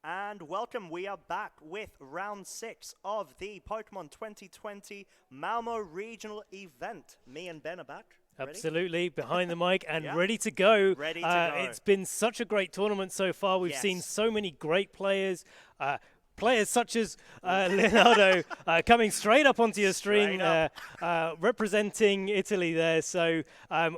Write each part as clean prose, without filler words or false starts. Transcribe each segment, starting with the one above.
And welcome, we are back with round 6 of the Pokemon 2020 Malmö Regional event. Me and Ben are back. Ready? Absolutely, behind the mic and ready to go. Ready to go. It's been such a great tournament so far. We've seen so many great players. Players such as Leonardo coming straight up onto your screen, representing Italy there. So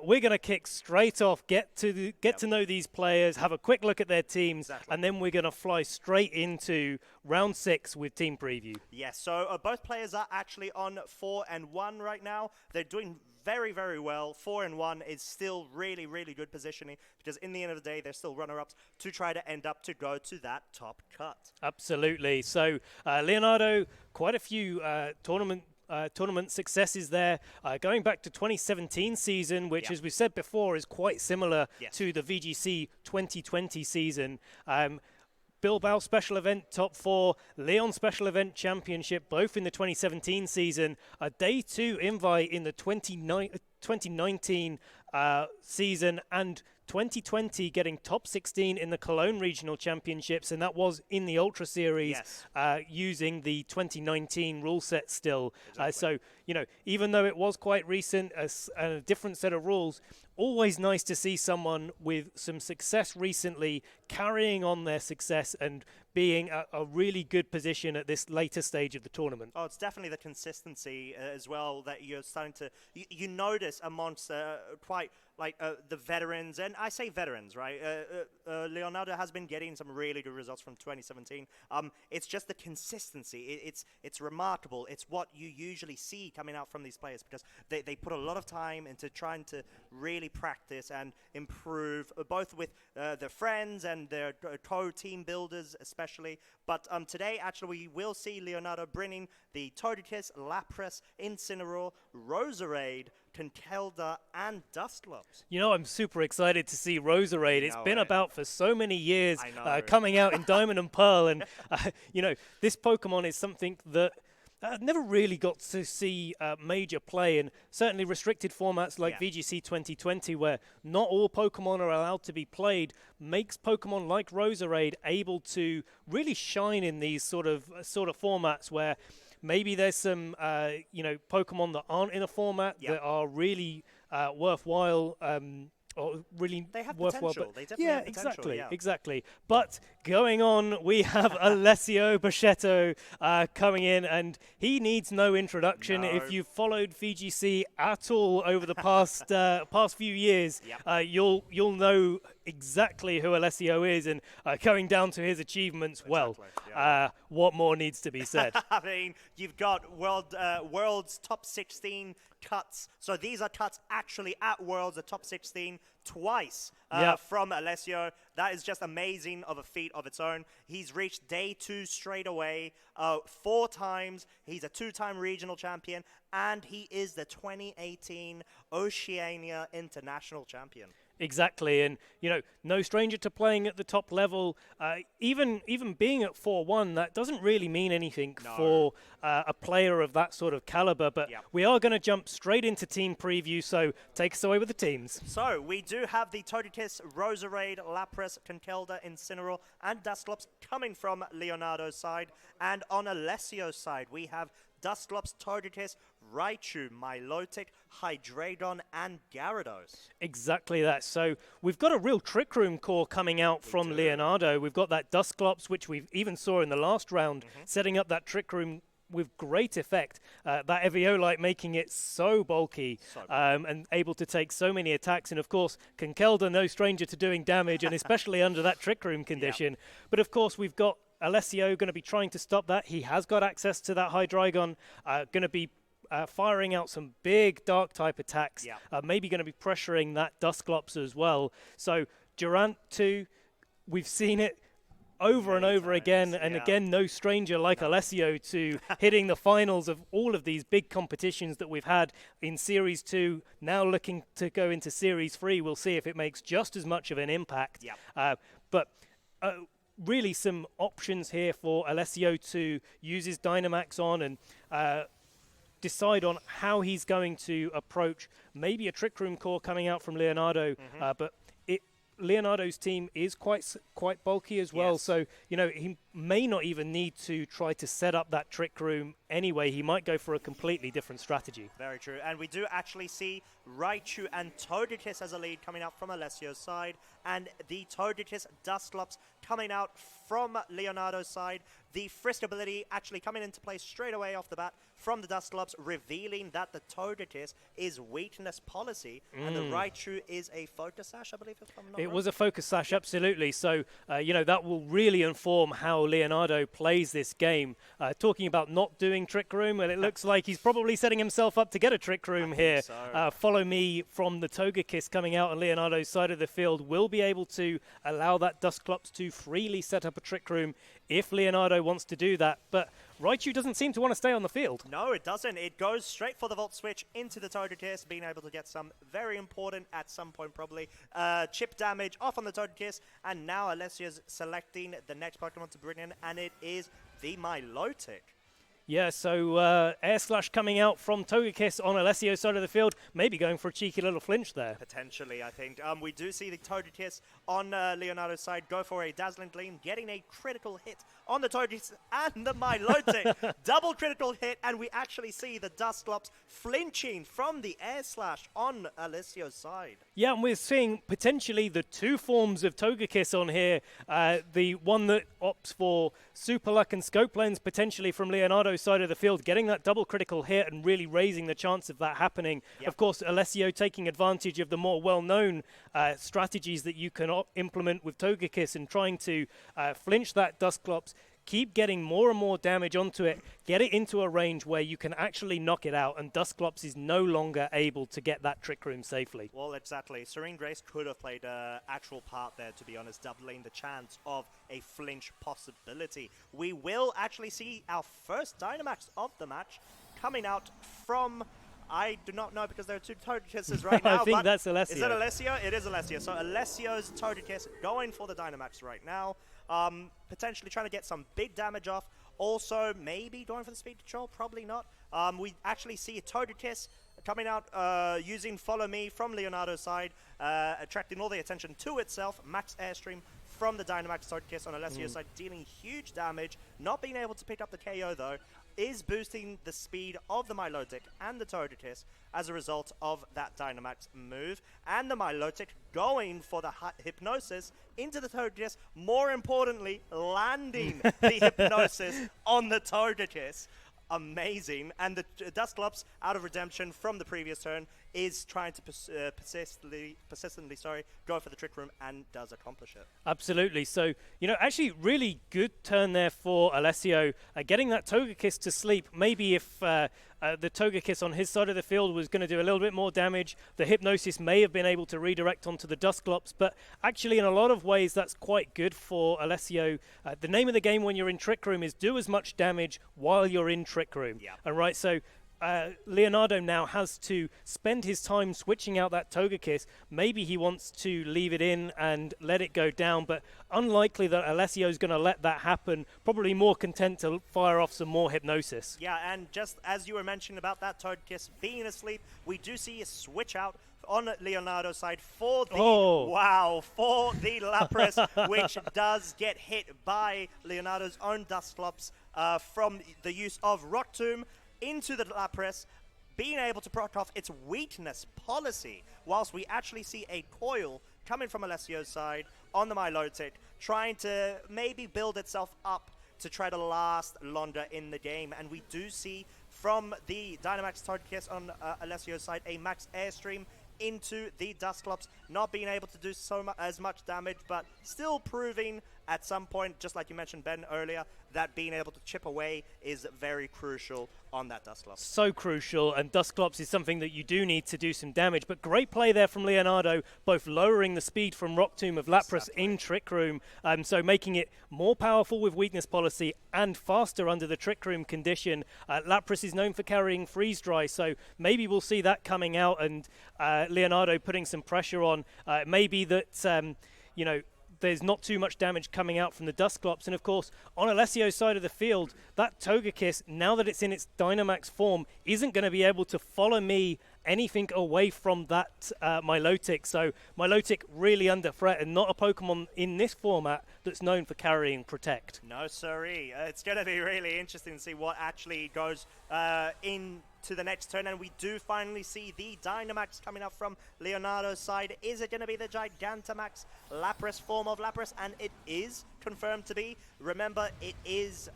we're going to kick straight off, get to know these players, have a quick look at their teams, and then we're going to fly straight into round 6 with team preview. Yes, so both players are actually on 4-1 right now. They're doing very, very well. 4-1 is still really, really good positioning because in the end of the day, they're still runner-ups to try to end up to go to that top cut. Absolutely. So Leonardo, quite a few tournament successes there, going back to 2017 season, which, as we said before, is quite similar to the VGC 2020 season. Bilbao Special Event Top 4, Leon Special Event Championship, both in the 2017 season, a Day 2 invite in the 2019 season, and 2020 getting top 16 in the Cologne Regional Championships, and that was in the Ultra Series using the 2019 rule set still. So, you know, even though it was quite recent, a different set of rules, always nice to see someone with some success recently carrying on their success and being a really good position at this later stage of the tournament. Oh, it's definitely the consistency as well that you're starting to, you notice amongst quite like the veterans, and I say veterans, right? Leonardo has been getting some really good results from 2017. It's just the consistency. It's remarkable. It's what you usually see coming out from these players because they put a lot of time into trying to really practice and improve, both with their friends and their co-team builders especially. But today, actually, we will see Leonardo bringing the Togekiss, Lapras, Incineroar, Roserade, Conkeldurr, and Dusclops. You know, I'm super excited to see Roserade. It's been about for so many years, coming out in Diamond and Pearl. And, you know, this Pokemon is something that never really got to see major play, and certainly restricted formats like VGC 2020, where not all Pokemon are allowed to be played, makes Pokemon like Roserade able to really shine in these sort of formats where maybe there's some, you know, Pokemon that aren't in a format that are really worthwhile, or really they have worthwhile. Potential. They definitely have potential, exactly. But going on, we have Alessio Boschetto coming in, and he needs no introduction. If you've followed VGC at all over the past few years, you'll know exactly who Alessio is, and going down to his achievements, what more needs to be said? I mean, you've got World's top 16 cuts. So these are cuts actually at Worlds, the top 16 twice from Alessio. That is just amazing of a feat of its own. He's reached Day 2 straight away 4 times. He's a 2-time regional champion, and he is the 2018 Oceania International Champion. Exactly, and you know, no stranger to playing at the top level. Even being at 4-1, that doesn't really mean anything for a player of that sort of caliber. But we are going to jump straight into team preview, so take us away with the teams. So we do have the Togekiss, Roserade, Lapras, Conkeldurr, Incineroar, and Dusclops coming from Leonardo's side, and on Alessio's side we have Dusclops, Togekiss, Raichu, Milotic, Hydreigon, and Gyarados. Exactly that. So we've got a real Trick Room core coming out from Leonardo. We've got that Dusclops, which we even saw in the last round, setting up that Trick Room with great effect. That Eviolite making it so bulky, and able to take so many attacks. And of course, Conkeldurr, no stranger to doing damage, and especially under that Trick Room condition. But of course, we've got Alessio going to be trying to stop that. He has got access to that Hydreigon, going to be firing out some big dark type attacks, maybe going to be pressuring that Dusclops as well. So Durant 2, we've seen it over and over again, and again, no stranger like Alessio to hitting the finals of all of these big competitions that we've had in Series 2, now looking to go into Series 3. We'll see if it makes just as much of an impact. But really some options here for Alessio to use his Dynamax on and decide on how he's going to approach maybe a Trick Room core coming out from Leonardo, but Leonardo's team is quite bulky as well, Yes. so he may not even need to try to set up that trick room anyway. He might go for a completely different strategy. Very true. And we do actually see Raichu and Togekiss as a lead coming out from Alessio's side, and the Togekiss Dusclops coming out from Leonardo's side. The Frisk ability actually coming into play straight away off the bat from the Dusclops, revealing that the Togekiss is weakness policy, and the Raichu is a focus sash, I believe, if I'm not It wrong. was a focus sash, absolutely. So, that will really inform how Leonardo plays this game. Talking about not doing Trick Room, and it looks like he's probably setting himself up to get a Trick Room here. so. Follow me from the Togekiss coming out on Leonardo's side of the field will be able to allow that Dusclops to freely set up a Trick Room if Leonardo wants to do that. But Raichu doesn't seem to want to stay on the field. No, it doesn't. It goes straight for the Volt Switch into the Togekiss, being able to get some very important, at some point probably, chip damage off on the Togekiss. And now Alessio's selecting the next Pokemon to bring in, and it is the Milotic. Yeah, so Air Slash coming out from Togekiss on Alessio's side of the field, maybe going for a cheeky little flinch there. Potentially, I think. We do see the Togekiss on Leonardo's side go for a Dazzling Gleam, getting a critical hit on the Togekiss and the Milotic. Double critical hit, and we actually see the Dusclops flinching from the Air Slash on Alessio's side. Yeah, and we're seeing potentially the two forms of Togekiss on here. The one that opts for Super Luck and Scope Lens, potentially from Leonardo's side of the field, getting that double critical hit and really raising the chance of that happening. Yep. Of course, Alessio taking advantage of the more well-known strategies that you can implement with Togekiss and trying to flinch that Dusclops, keep getting more and more damage onto it, get it into a range where you can actually knock it out, and Dusclops is no longer able to get that Trick Room safely. Well, exactly. Serene Grace could have played an actual part there, to be honest, doubling the chance of a flinch possibility. We will actually see our first Dynamax of the match coming out from... I do not know because there are two Toadikisses right now. I think but that's Alessio. Is it Alessio? It is Alessio. So Alessio's Togekiss going for the Dynamax right now. Potentially trying to get some big damage off. Also, maybe going for the speed control. Probably not. We actually see a Togekiss coming out using Follow Me from Leonardo's side, attracting all the attention to itself. Max Airstream from the Dynamax Togekiss on Alessio's side, dealing huge damage. Not being able to pick up the KO though, is boosting the speed of the Milotic and the Togekiss as a result of that Dynamax move. And the Milotic going for the Hypnosis into the Togekiss, more importantly, landing the Hypnosis on the Togekiss. Amazing. And the Dusclops, out of redemption from the previous turn, is trying to persistently go for the Trick Room and does accomplish it. Absolutely. So, actually really good turn there for Alessio. Getting that Togekiss to sleep. Maybe if the Togekiss on his side of the field was going to do a little bit more damage, the Hypnosis may have been able to redirect onto the Dusclops, but actually in a lot of ways that's quite good for Alessio. The name of the game when you're in Trick Room is do as much damage while you're in Trick Room. Yeah. And right, so Leonardo now has to spend his time switching out that Togekiss. Maybe he wants to leave it in and let it go down, but unlikely that Alessio's going to let that happen. Probably more content to fire off some more Hypnosis. Yeah, and just as you were mentioning about that Togekiss being asleep, we do see a switch out on Leonardo's side for the for the Lapras, which does get hit by Leonardo's own Dusclops from the use of Rock Tomb into the Lapras, being able to proc off its weakness policy, whilst we actually see a Coil coming from Alessio's side on the Milotic, trying to maybe build itself up to try to last longer in the game. And we do see from the Dynamax Togekiss on Alessio's side a Max Airstream into the Dusclops, not being able to do as much damage, but still proving at some point, just like you mentioned, Ben, earlier, that being able to chip away is very crucial on that Dusclops. So crucial, and Dusclops is something that you do need to do some damage, but great play there from Leonardo, both lowering the speed from Rock Tomb of Lapras in Trick Room, so making it more powerful with weakness policy and faster under the Trick Room condition. Lapras is known for carrying Freeze Dry, so maybe we'll see that coming out and Leonardo putting some pressure on. Maybe that, there's not too much damage coming out from the Dusclops. And of course, on Alessio's side of the field, that Togekiss, now that it's in its Dynamax form, isn't going to be able to follow me anything away from that Milotic. So Milotic really under threat, and not a Pokemon in this format that's known for carrying Protect. No, sirree. It's going to be really interesting to see what actually goes into the next turn, and we do finally see the Dynamax coming up from Leonardo's side. Is it going to be the Gigantamax Lapras form of Lapras? And it is confirmed to be. Remember, it is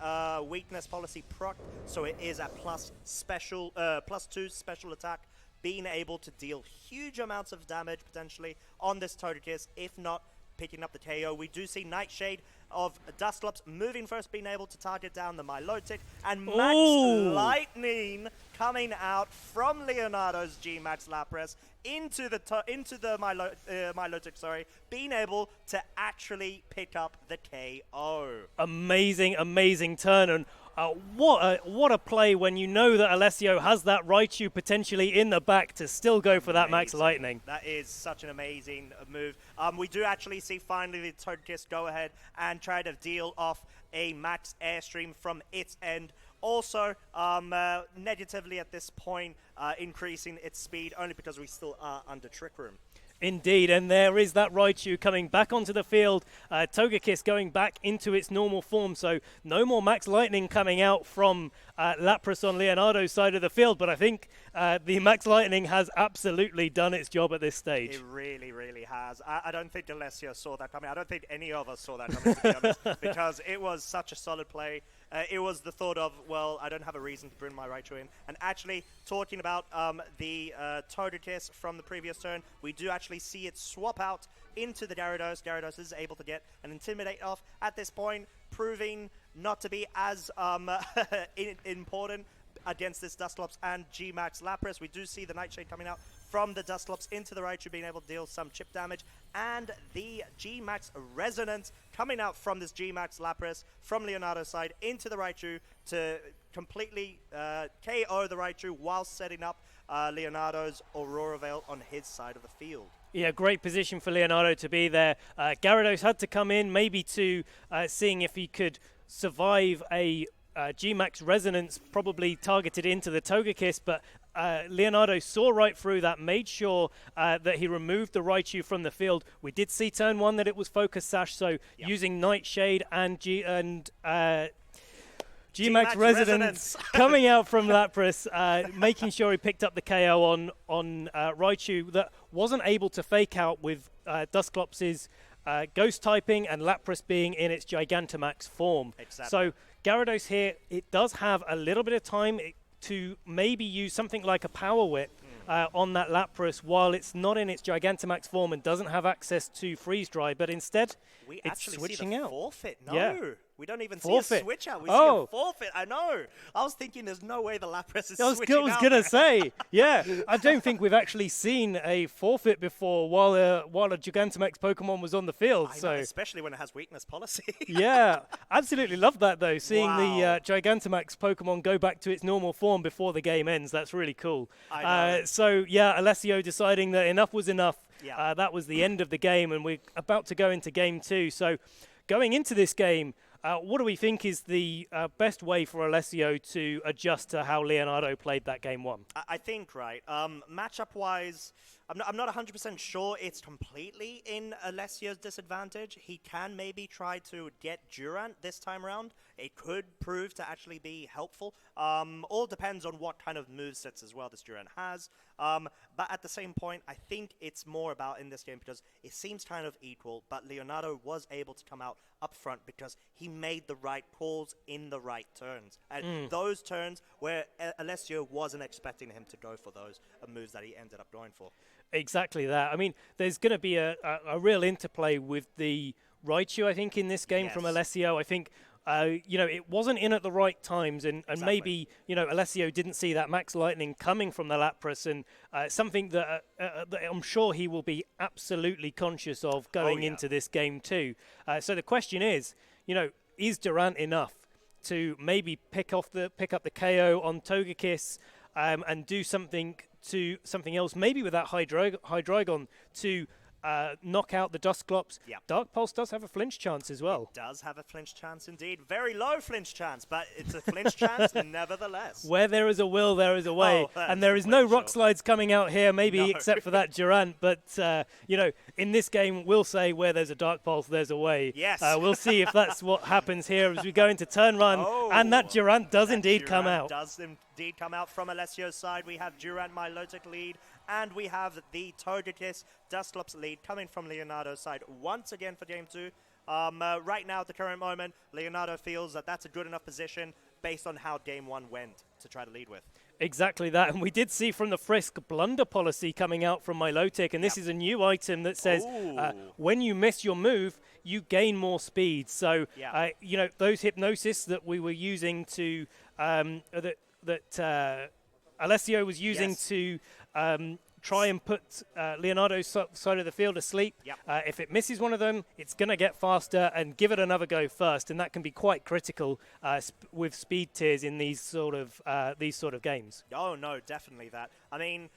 weakness policy proc, so it is a +2 special attack, being able to deal huge amounts of damage potentially on this Togekiss, if not picking up the KO. We do see Nightshade of Dusclops moving first, being able to target down the Milotic, and Max Lightning coming out from Leonardo's G-Max Lapras into the Milotic, being able to actually pick up the KO. Amazing turn, and what a play when you know that Alessio has that Raichu potentially in the back to still go for that Max Lightning. That is such an amazing move. We do actually see finally the Togekiss go ahead and try to deal off a Max Airstream from its end. Also, negatively at this point, increasing its speed only because we still are under Trick Room. Indeed, and there is that Raichu coming back onto the field. Togekiss going back into its normal form, so no more Max Lightning coming out from Lapras on Leonardo's side of the field, but I think the Max Lightning has absolutely done its job at this stage. It really, really has. I don't think Alessio saw that coming. I don't think any of us saw that coming, to be honest, because it was such a solid play. It was the thought of, well, I don't have a reason to bring my Raichu in. And actually, talking about the Togekiss from the previous turn, we do actually see it swap out into the Gyarados. Gyarados is able to get an Intimidate off at this point, proving not to be as important against this Dusclops and G-Max Lapras. We do see the Nightshade coming out from the Dusclops into the Raichu, being able to deal some chip damage, and the G-Max Resonance coming out from this G-Max Lapras from Leonardo's side into the Raichu to completely KO the Raichu while setting up Leonardo's Aurora Veil on his side of the field. Yeah, great position for Leonardo to be there. Gyarados had to come in maybe to seeing if he could survive a G-Max Resonance, probably targeted into the Togekiss, but Leonardo saw right through that, made sure that he removed the Raichu from the field. We did see turn one that it was Focus Sash, so using Nightshade and G-Max Resonance coming out from Lapras, making sure he picked up the KO on Raichu that wasn't able to fake out with Dusclops' Ghost typing and Lapras being in its Gigantamax form. Exactly. So Gyarados here, it does have a little bit of time to maybe use something like a Power Whip on that Lapras while it's not in its Gigantamax form and doesn't have access to Freeze Dry, but instead it's switching out. Forfeit. No, yeah. We don't even Forfeit. see a switch out. We see a forfeit. I know. I was thinking there's no way the Lapras is switching out. I was going to say, yeah, I don't think we've actually seen a forfeit before while a Gigantamax Pokemon was on the field. I know, especially when it has weakness policy. Yeah, absolutely love that though. Seeing the Gigantamax Pokemon go back to its normal form before the game ends, that's really cool. I know. So yeah, Alessio deciding that enough was enough. Yeah. That was the end of the game, and we're about to go into game two. So going into this game, what do we think is the best way for Alessio to adjust to how Leonardo played that game one? I think, right, matchup-wise, I'm not 100% sure it's completely in Alessio's disadvantage. He can maybe try to get Durant this time around. It could prove to actually be helpful. All depends on what kind of movesets as well this Durant has. But at the same point, I think it's more about in this game because it seems kind of equal, but Leonardo was able to come out up front because he made the right calls in the right turns. And those turns where Alessio wasn't expecting him to go for those moves that he ended up going for. Exactly that. I mean, there's going to be a real interplay with the Raichu, I think, in this game from Alessio. I think, it wasn't in at the right times, and maybe, Alessio didn't see that Max Lightning coming from the Lapras, and something that I'm sure he will be absolutely conscious of going into this game too. So the question is Durant enough to maybe pick up the KO on Togekiss and do something else, maybe with that Hydreigon to knock out the Dusclops. Yep. Dark Pulse does have a flinch chance as well. It does have a flinch chance indeed. Very low flinch chance, but it's a flinch chance nevertheless. Where there is a will, there is a way. And there is no rock slides coming out here, maybe except for that Durant. But, you know, in this game, we'll say where there's a Dark Pulse, there's a way. Yes. We'll see if that's what happens here as we go into turn run. And that Durant does indeed come out. Does indeed come out from Alessio's side. We have Durant Milotic lead, and we have the Togekiss Dusclops lead coming from Leonardo's side once again for Game 2. Right now, at the current moment, Leonardo feels that that's a good enough position based on how Game 1 went to try to lead with. Exactly that, and we did see from the Frisk blunder policy coming out from Milotic, and this is a new item that says when you miss your move, you gain more speed. So, you know, those Hypnosis that we were using to, that Alessio was using to try and put Leonardo's side of the field asleep. If it misses one of them, it's going to get faster and give it another go first, and that can be quite critical with speed tiers in these sort of games. Oh no, definitely that. I mean,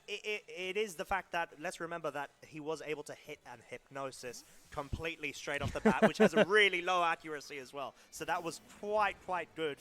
it is the fact that, let's remember that he was able to hit an Hypnosis completely straight off the bat, which has a really low accuracy as well. So that was quite good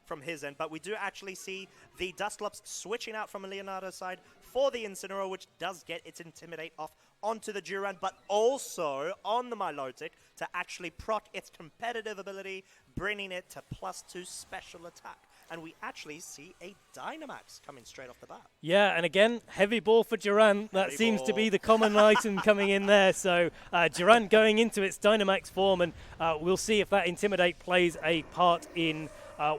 from his end. But we do actually see the Dusclops switching out from Leonardo's side for the Incineroar, which does get its Intimidate off onto the Durant, but also on the Milotic to actually proc its competitive ability, bringing it to +2 special attack. And we actually see a Dynamax coming straight off the bat. Yeah, and again, heavy ball for Durant. That seems to be the common item coming in there. So Durant going into its Dynamax form, and we'll see if that Intimidate plays a part in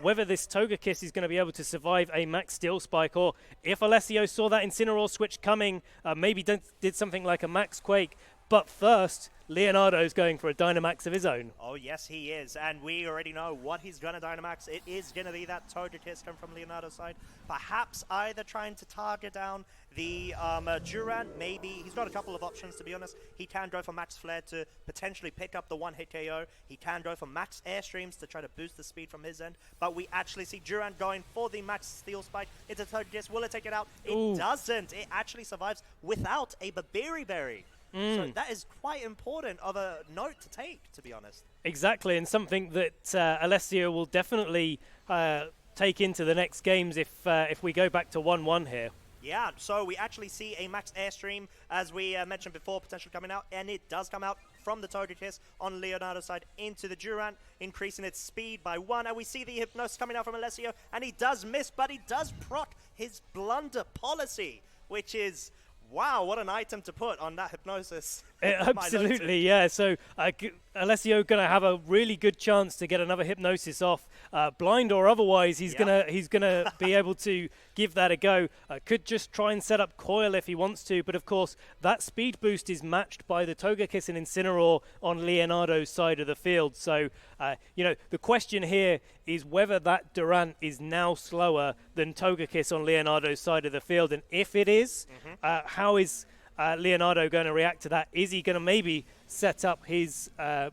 whether this Togekiss is going to be able to survive a Max Steel Spike, or if Alessio saw that Incineroar switch coming, maybe did something like a Max Quake. But first, Leonardo's going for a Dynamax of his own. Oh, yes, he is. And we already know what he's going to Dynamax. It is going to be that Togekiss coming from Leonardo's side. Perhaps either trying to target down the Durant. Maybe he's got a couple of options, to be honest. He can go for Max Flare to potentially pick up the one-hit KO. He can go for Max Airstreams to try to boost the speed from his end. But we actually see Durant going for the Max Steel Spike. It's a Togekiss. Will it take it out? It doesn't. It actually survives without a Babiri Berry. So that is quite important of a note to take, to be honest. Exactly, and something that Alessio will definitely take into the next games if we go back to 1-1 here. Yeah, so we actually see a Max Airstream, as we mentioned before, potentially coming out, and it does come out from the Togekiss on Leonardo's side into the Durant, increasing its speed by 1, and we see the Hypnosis coming out from Alessio, and he does miss, but he does proc his blunder policy, which is... wow, what an item to put on that Hypnosis. Absolutely, yeah. So Alessio going to have a really good chance to get another Hypnosis off, blind or otherwise. He's gonna be able to give that a go. Could just try and set up Coil if he wants to, but of course that speed boost is matched by the Togekiss and Incineroar on Leonardo's side of the field. So you know, the question here is whether that Durant is now slower than Togekiss on Leonardo's side of the field, and if it is, how is Leonardo going to react to that? Is he going to maybe set up his... oh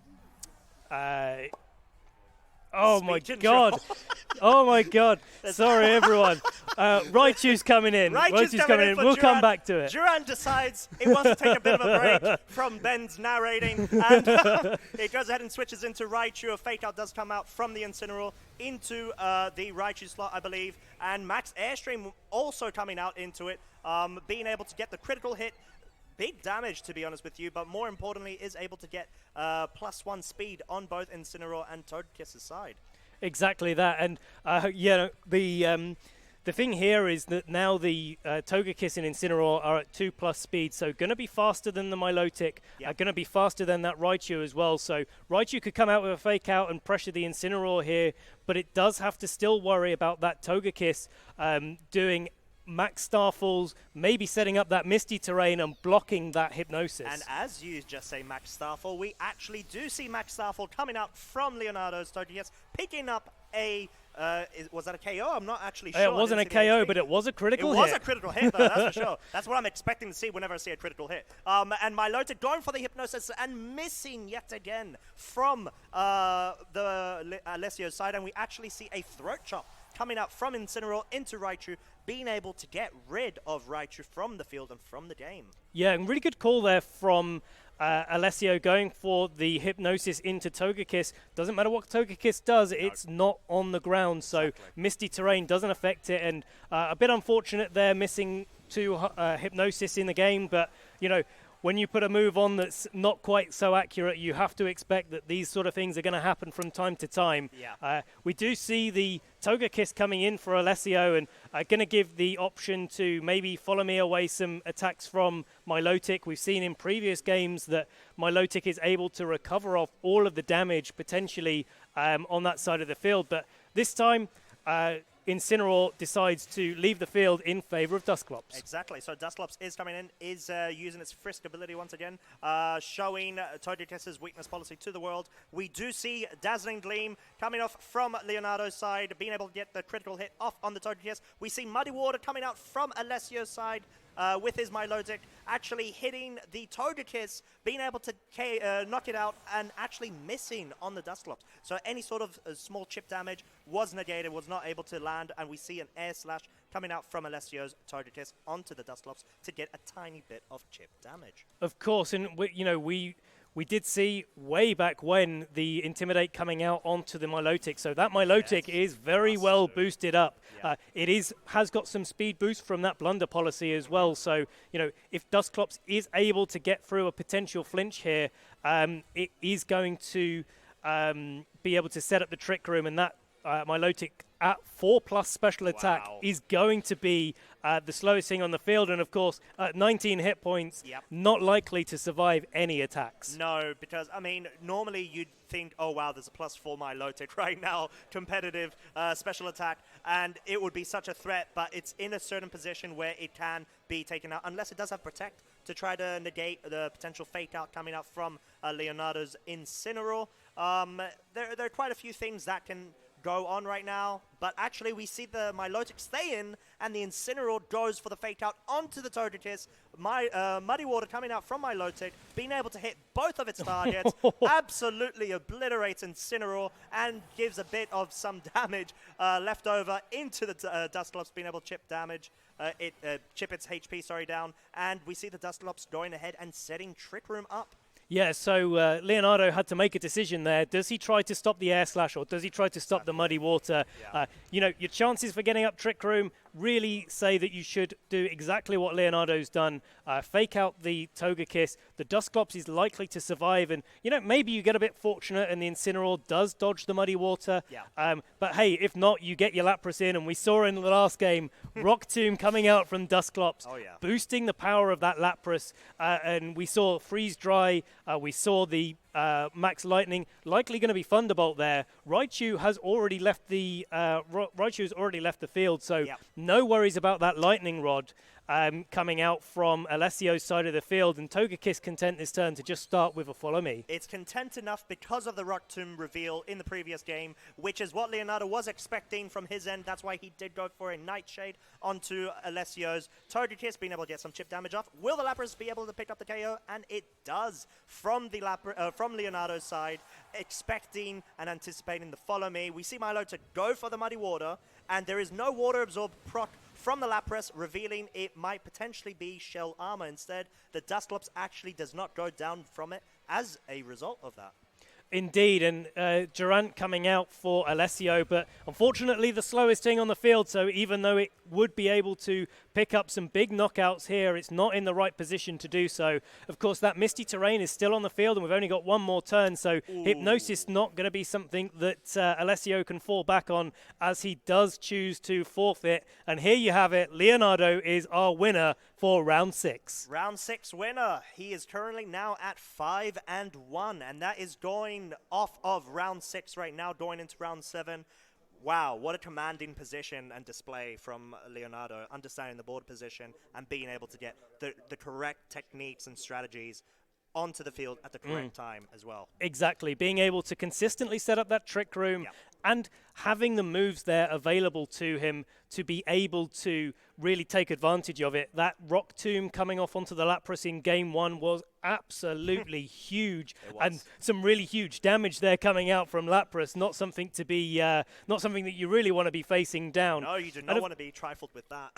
my god! Oh my god! Sorry, everyone. Raichu's coming in. Raichu's coming in. We'll come back to it. Durant decides he wants to take a bit of a break from Ben's narrating, and it goes ahead and switches into Raichu. A Fake Out does come out from the Incineroar into the Raichu slot, I believe, and Max Airstream also coming out into it, being able to get the critical hit. Big damage, to be honest with you, but more importantly, is able to get +1 speed on both Incineroar and Togekiss' side. Exactly that, and yeah, the thing here is that now the Togekiss and Incineroar are at 2+ speed, so going to be faster than the Milotic, going to be faster than that Raichu as well. So Raichu could come out with a Fake Out and pressure the Incineroar here, but it does have to still worry about that Togekiss doing Max Starfalls, maybe setting up that Misty Terrain and blocking that Hypnosis. And as you just say Max Starfall, we actually do see Max Starfall coming out from Leonardo's Togekiss, picking up a... was that a KO? I'm not actually sure. It wasn't a KO, but it was a critical hit. It was a critical hit, though, that's for sure. That's what I'm expecting to see whenever I see a critical hit. And Milotic going for the Hypnosis and missing yet again from the Alessio's side, and we actually see a Throat Chop coming out from Incineroar into Raichu, being able to get rid of Raichu from the field and from the game. Yeah, and really good call there from Alessio, going for the Hypnosis into Togekiss. Doesn't matter what Togekiss does, it's not on the ground, so Misty Terrain doesn't affect it, and a bit unfortunate there, missing 2 Hypnosis in the game, but, you know, when you put a move on that's not quite so accurate, you have to expect that these sort of things are going to happen from time to time. Yeah. We do see the Togekiss coming in for Alessio, and going to give the option to maybe follow me away some attacks from Milotic. We've seen in previous games that Milotic is able to recover off all of the damage potentially on that side of the field, but this time Incineroar decides to leave the field in favor of Dusclops. Exactly. So Dusclops is coming in, is using its Frisk ability once again, showing Togekiss' weakness policy to the world. We do see Dazzling Gleam coming off from Leonardo's side, being able to get the critical hit off on the Togekiss. We see Muddy Water coming out from Alessio's side with his Milotic, actually hitting the Togekiss, being able to knock it out and actually missing on the Dusclops. So any sort of small chip damage was negated, was not able to land, and we see an Air Slash coming out from Alessio's Togekiss onto the Dusclops to get a tiny bit of chip damage. Of course, and we did see way back when the Intimidate coming out onto the Milotic, so that Milotic is very well boosted up. Yeah. It has got some speed boost from that Blunder policy as well, so if Dusclops is able to get through a potential flinch here, it is going to be able to set up the Trick Room, and that Milotic at 4+ special attack is going to be the slowest thing on the field, and of course at 19 hit points, not likely to survive any attacks. No, because I mean normally you'd think, oh wow, there's a +4 Milotic right now, competitive special attack, and it would be such a threat, but it's in a certain position where it can be taken out, unless it does have Protect to try to negate the potential Fake Out coming out from Leonardo's Incineroar. There are quite a few things that can go on right now, but actually we see the Milotic stay in, and the Incineroar goes for the Fake Out onto the Togekiss. Muddy Water coming out from Milotic, being able to hit both of its targets, absolutely obliterates Incineroar and gives a bit of some damage left over into the Dusclops, being able to chip damage. Chip its HP down, and we see the Dusclops going ahead and setting Trick Room up. Yeah, so Leonardo had to make a decision there. Does he try to stop the Air Slash, or does he try to stop the Muddy Water? Yeah. Your chances for getting up Trick Room really say that you should do exactly what Leonardo's done. Fake out the Togekiss. The Dusclops is likely to survive, and maybe you get a bit fortunate and the Incineroar does dodge the Muddy Water. Yeah. But hey, if not, you get your Lapras in, and we saw in the last game Rock Tomb coming out from Dusclops, boosting the power of that Lapras, and we saw Freeze Dry. We saw the Max Lightning, likely going to be Thunderbolt there. Raichu has already left the field, so no worries about that Lightning Rod coming out from Alessio's side of the field, and Togekiss content this turn to just start with a Follow Me. It's content enough because of the Rock Tomb reveal in the previous game, which is what Leonardo was expecting from his end. That's why he did go for a Nightshade onto Alessio's Togekiss, being able to get some chip damage off. Will the Lapras be able to pick up the KO? And it does from the from Leonardo's side, expecting and anticipating the Follow Me. We see Milo to go for the Muddy Water, and there is no Water Absorb proc from the Lapras, revealing it might potentially be Shell Armor instead. The Dusclops actually does not go down from it as a result of that. Indeed, and Durant coming out for Alessio, but unfortunately the slowest thing on the field, so even though it would be able to pick up some big knockouts here, it's not in the right position to do so. Of course, that Misty Terrain is still on the field, and we've only got one more turn, so Hypnosis not going to be something that Alessio can fall back on, as he does choose to forfeit. And here you have it, Leonardo is our winner for round 6. Round 6 winner. He is currently now at 5-1, and that is going off of round 6 right now, going into round 7. Wow, what a commanding position and display from Leonardo, understanding the board position and being able to get the correct techniques and strategies onto the field at the correct time as well. Exactly, being able to consistently set up that Trick Room and having the moves there available to him to be able to really take advantage of it. That Rock Tomb coming off onto the Lapras in game 1 was absolutely huge, and some really huge damage there coming out from Lapras. Not something to be, not something that you really want to be facing down. No, you do not want to be trifled with that.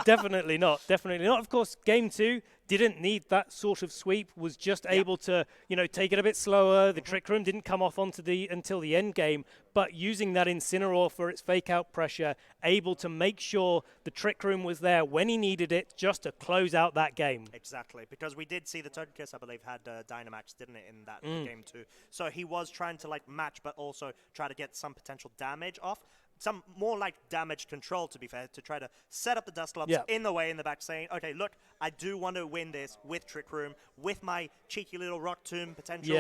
Definitely not. Definitely not. Of course, game 2 didn't need that sort of sweep. Was just able to, you know, take it a bit slower. The Trick Room didn't come off onto until the end game, but using that Incineroar for its fake out pressure, able to make sure the Trick Room was there when he needed it, just to close out that game. Exactly, because we did see the Togekiss, I believe, had Dynamax, didn't it, in that game too. So he was trying to like match, but also try to get some potential damage off. Some more like damage control, to be fair, to try to set up the Dusclops in the way in the back, saying, okay, look, I do want to win this with Trick Room, with my cheeky little Rock Tomb potential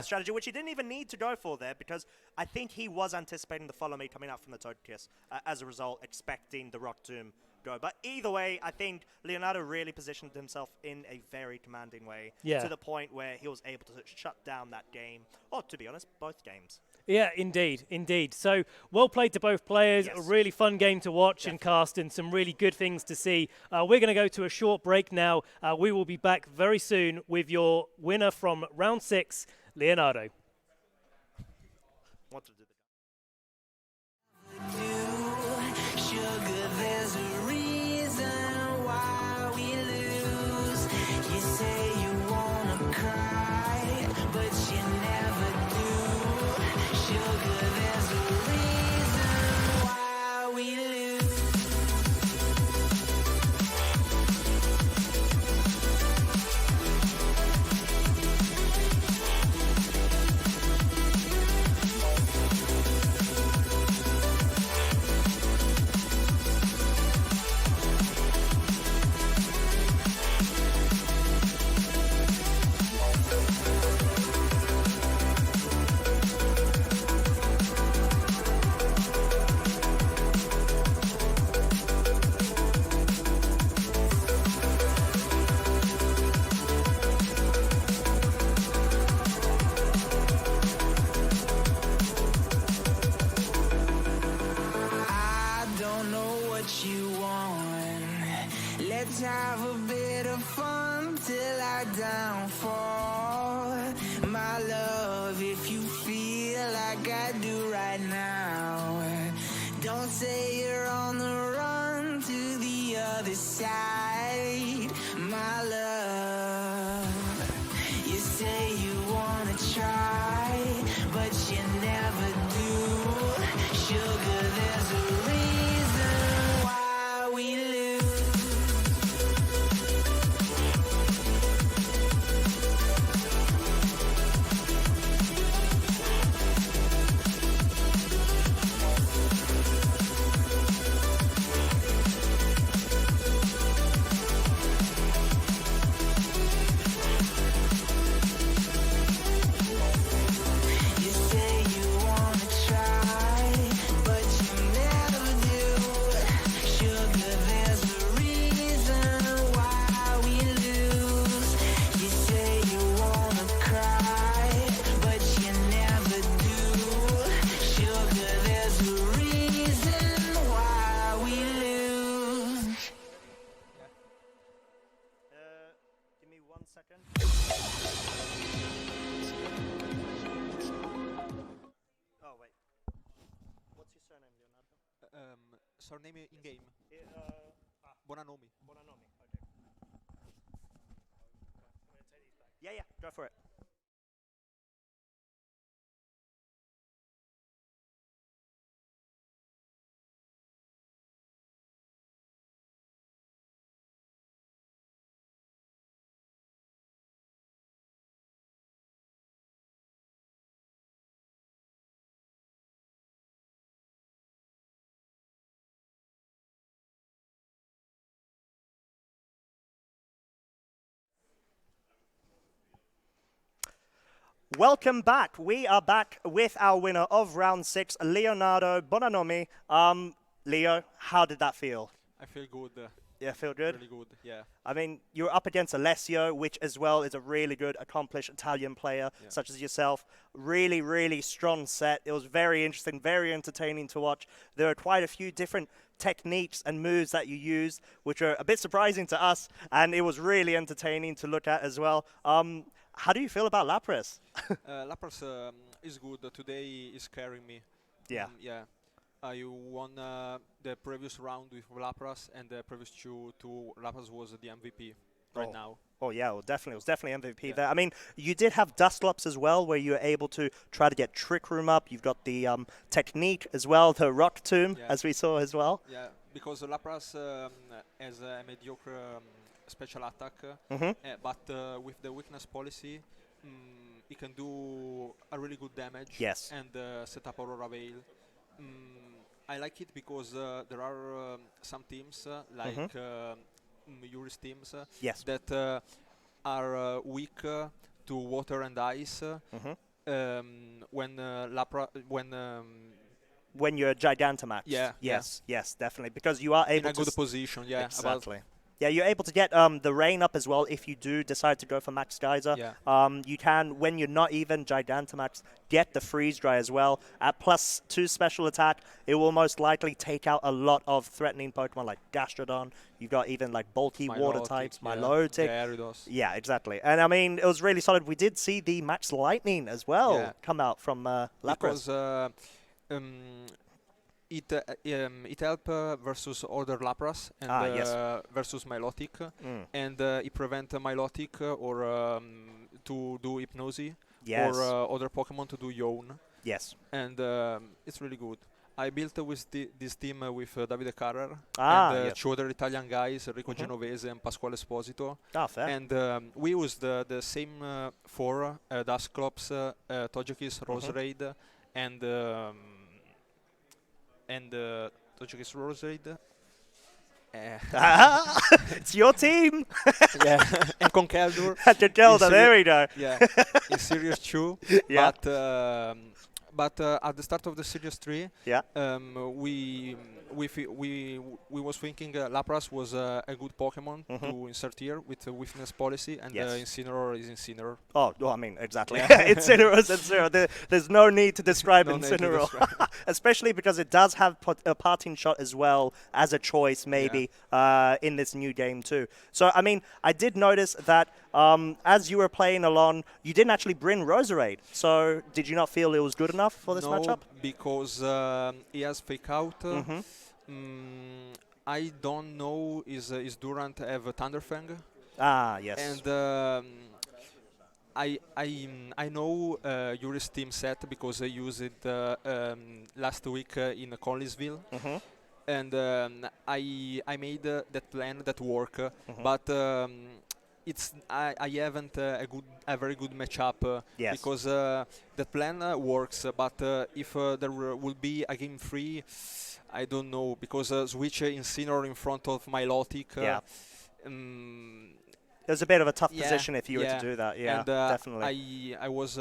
strategy, which he didn't even need to go for there, because I think he was anticipating the Follow Me coming out from the Togekiss, as a result, expecting the Rock Tomb go. But either way, I think Leonardo really positioned himself in a very commanding way, to the point where he was able to shut down that game, or to be honest, both games. Yeah, indeed, indeed. So, well played to both players. Yes. A really fun game to watch and cast, and some really good things to see. We're going to go to a short break now. We will be back very soon with your winner from round 6, Leonardo. What to do? Let's have a bit of fun till I downfall. My love, if you feel like I do right now, don't say you're on the run to the other side. My love, you say you wanna try, but you never do. Sugar, there's a reason why we lose. Surname in game. Bonanomi. Bonanomi. Okay. I'm gonna take these back. Yeah, go for it. Welcome back. We are back with our winner of round 6, Leonardo Bonanomi. Leo, how did that feel? I feel good. Yeah, feel good? Really good, yeah. I mean, you're up against Alessio, which as well is a really good, accomplished Italian player, such as yourself. Really, really strong set. It was very interesting, very entertaining to watch. There are quite a few different techniques and moves that you used, which are a bit surprising to us, and it was really entertaining to look at as well. How do you feel about Lapras? Lapras is good. Today is carrying me. Yeah. Yeah. I won the previous round with Lapras, and the previous two Lapras was the MVP right now. Oh yeah, well, definitely. It was definitely MVP there. I mean, you did have Dusclops as well, where you were able to try to get Trick Room up. You've got the technique as well, the Rock Tomb, as we saw as well. Yeah, because Lapras has a mediocre special attack, but with the weakness policy, he can do a really good damage. Yes. And set up Aurora Veil. I like it because there are some teams like Yuri's teams that are weak to water and ice. When you're Gigantamax. Yes, definitely, because you are able in a good position. Yeah, exactly. Yeah, you're able to get the rain up as well if you do decide to go for Max Geyser. You can, when you're not even Gigantamax, get the Freeze Dry as well. At +2 special attack, it will most likely take out a lot of threatening Pokemon like Gastrodon. You've got even like bulky water types, Milotic. Gyarados. Yeah, exactly. And I mean, it was really solid. We did see the Max Lightning as well come out from Lapras. Because it helped versus other Lapras and versus Milotic, and it prevent Milotic or to do Hypnosis or other Pokemon to do Yawn. Yes. And it's really good. I built with this team with Davide Carrer and two other Italian guys, Rico Genovese and Pasquale Esposito. Fair. And we used the same four, Dusclops, Togekiss, Roserade, and Togekiss Roserade. It's your team. And Conkeldurr. There we go. Yeah, in Series 2. But at the start of the Series 3, we was thinking Lapras was a good Pokemon to insert here with the weakness policy, and Incineroar is Incineroar. Oh, well, I mean, exactly. Incineroar is Incineroar. There's no need to describe Incineroar, especially because it does have a parting shot as well as a choice, maybe, in this new game too. So, I mean, I did notice that as you were playing along, you didn't actually bring Roserade. So, did you not feel it was good enough for this matchup? No, because he has Fake Out. I don't know is Durant have Thunderfang. Yes. And I know Yuri's team set because I used it last week in Collinsville. And I made that plan that work, but I haven't a very good matchup because the plan works, but if there will be a game 3, I don't know, because switch Incineroar in front of Milotic. There's a bit of a tough position if you were to do that. Yeah, and, definitely. I was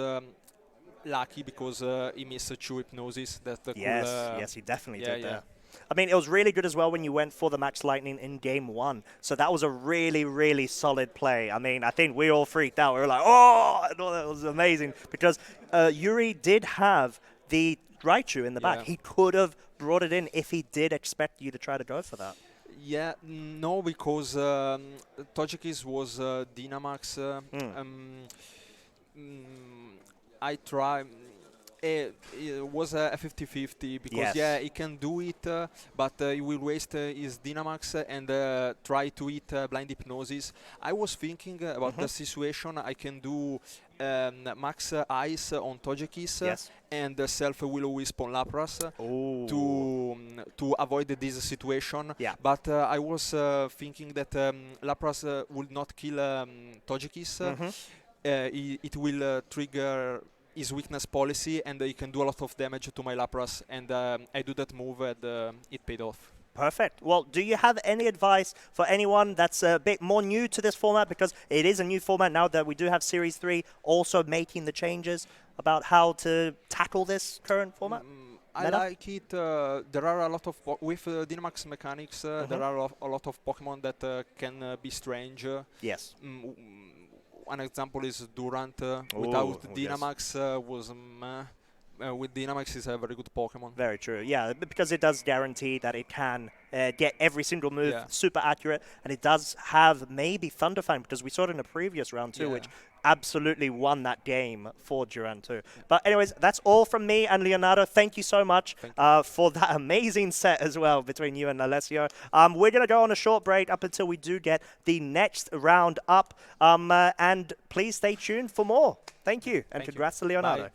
lucky because he missed 2 Hypnosis. That yes, he definitely did that. I mean, it was really good as well when you went for the Max Lightning in Game 1. So that was a really, really solid play. I mean, I think we all freaked out. We were like, oh, that was amazing. Because Yuri did have the Raichu in the back. He could have brought it in if he did expect you to try to go for that. Yeah, no, because Togekiss was Dynamax. I tried. It was a 50-50 because he can do it, but he will waste his Dynamax and try to eat Blind Hypnosis. I was thinking about the situation. I can do Max Ice on Togekiss and Self Will-O-Wisp on Lapras to avoid this situation. But I was thinking that Lapras would not kill Togekiss. It will trigger his weakness policy, and he can do a lot of damage to my Lapras, and I do that move, and it paid off. Perfect. Well, do you have any advice for anyone that's a bit more new to this format, because it is a new format now that we do have Series 3 also making the changes, about how to tackle this current format? I like it. There are a lot of with Dynamax mechanics. There are a lot of Pokemon that can be strange. Yes. One example is Durant. Without Dynamax was. With Dynamax is a very good Pokemon. Very true. Yeah, because it does guarantee that it can get every single move super accurate, and it does have maybe Thunder Fang, because we saw it in the previous round too, which absolutely won that game for Durant too. But anyways, that's all from me and Leonardo. Thank you so much for that amazing set as well between you and Alessio. We're going to go on a short break up until we do get the next round up. And please stay tuned for more. Thank you, and congrats to Leonardo.